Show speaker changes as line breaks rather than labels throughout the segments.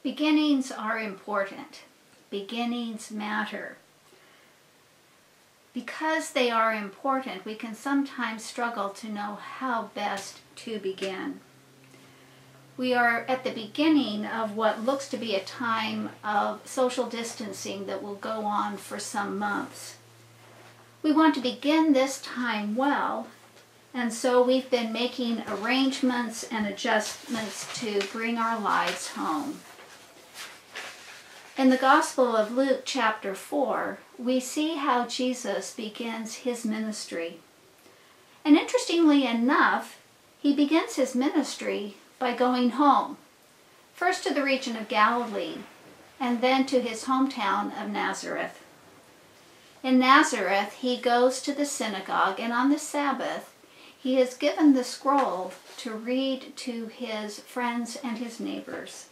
Beginnings are important. Beginnings matter. Because they are important, we can sometimes struggle to know how best to begin. We are at the beginning of what looks to be a time of social distancing that will go on for some months. We want to begin this time well, and so we've been making arrangements and adjustments to bring our lives home. In the Gospel of Luke chapter 4, we see how Jesus begins his ministry. And interestingly enough, he begins his ministry by going home, first to the region of Galilee, and then to his hometown of Nazareth. In Nazareth, he goes to the synagogue, and on the Sabbath, he is given the scroll to read to his friends and his neighbors.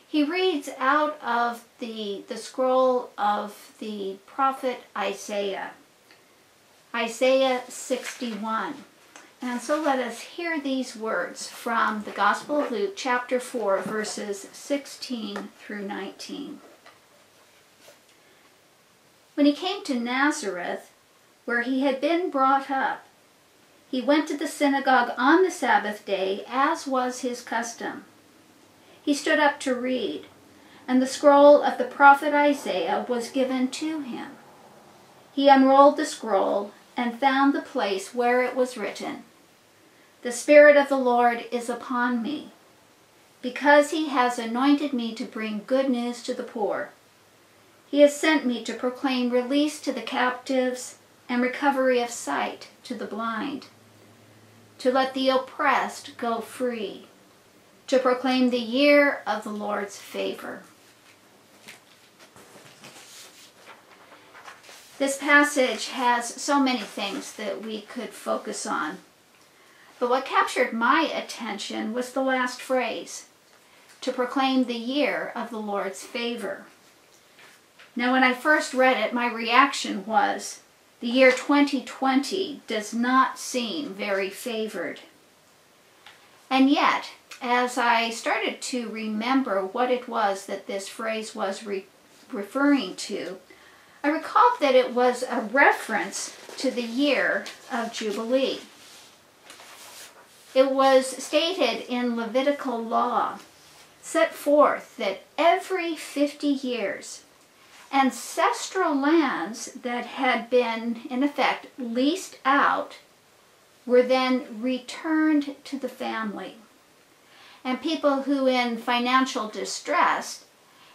He reads out of the scroll of the prophet Isaiah, Isaiah 61. And so let us hear these words from the Gospel of Luke, chapter 4, verses 16 through 19. When he came to Nazareth, where he had been brought up, he went to the synagogue on the Sabbath day, as was his custom. He stood up to read, and the scroll of the prophet Isaiah was given to him. He unrolled the scroll and found the place where it was written, "The Spirit of the Lord is upon me, because he has anointed me to bring good news to the poor. He has sent me to proclaim release to the captives and recovery of sight to the blind, to let the oppressed go free, to proclaim the year of the Lord's favor." This passage has so many things that we could focus on. But what captured my attention was the last phrase, to proclaim the year of the Lord's favor. Now, when I first read it, my reaction was, the year 2020 does not seem very favored. And yet, as I started to remember what it was that this phrase was referring to, I recalled that it was a reference to the year of Jubilee. It was stated in Levitical law, set forth that every 50 years, ancestral lands that had been, in effect, leased out were then returned to the family. And people who, in financial distress,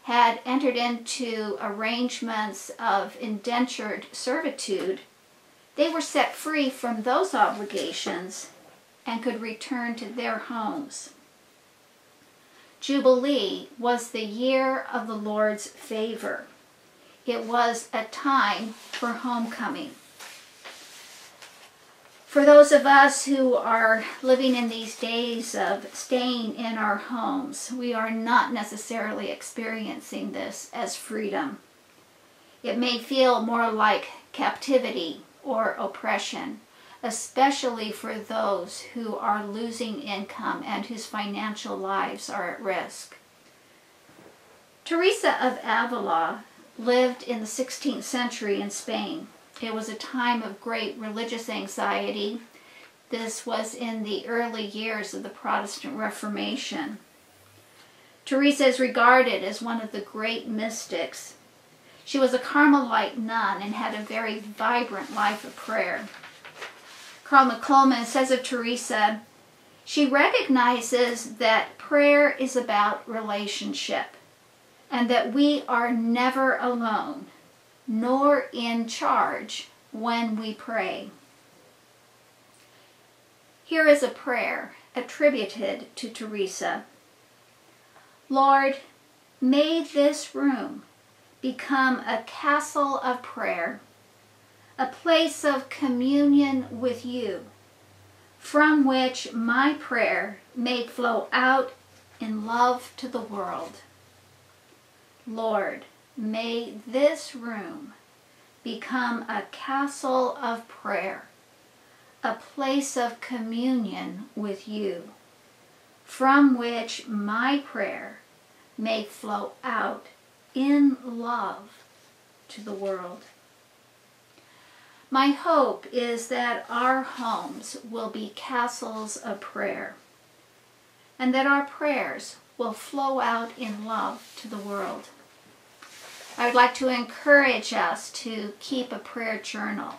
had entered into arrangements of indentured servitude, they were set free from those obligations and could return to their homes. Jubilee was the year of the Lord's favor. It was a time for homecoming. For those of us who are living in these days of staying in our homes, we are not necessarily experiencing this as freedom. It may feel more like captivity or oppression, especially for those who are losing income and whose financial lives are at risk. Teresa of Avila lived in the 16th century in Spain. It was a time of great religious anxiety. This was in the early years of the Protestant Reformation. Teresa is regarded as one of the great mystics. She was a Carmelite nun and had a very vibrant life of prayer. Carl McColman says of Teresa, she recognizes that prayer is about relationship and that we are never alone, nor in charge when we pray. Here is a prayer attributed to Teresa. Lord, may this room become a castle of prayer, a place of communion with you, from which my prayer may flow out in love to the world. Lord, may this room become a castle of prayer, a place of communion with you, from which my prayer may flow out in love to the world. My hope is that our homes will be castles of prayer, and that our prayers will flow out in love to the world. I would like to encourage us to keep a prayer journal,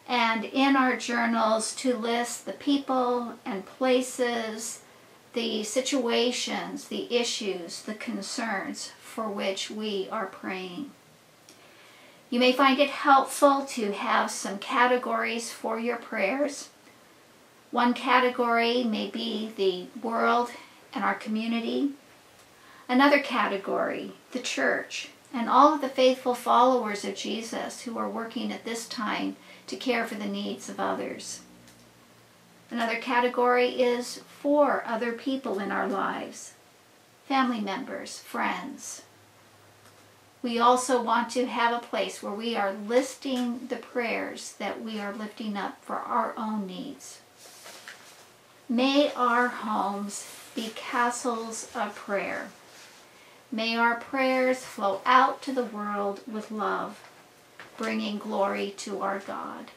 and in our journals to list the people and places, the situations, the issues, the concerns for which we are praying. You may find it helpful to have some categories for your prayers. One category may be the world and our community. Another category, the church, and all of the faithful followers of Jesus who are working at this time to care for the needs of others. Another category is for other people in our lives, family members, friends. We also want to have a place where we are listing the prayers that we are lifting up for our own needs. May our homes be castles of prayer. May our prayers flow out to the world with love, bringing glory to our God.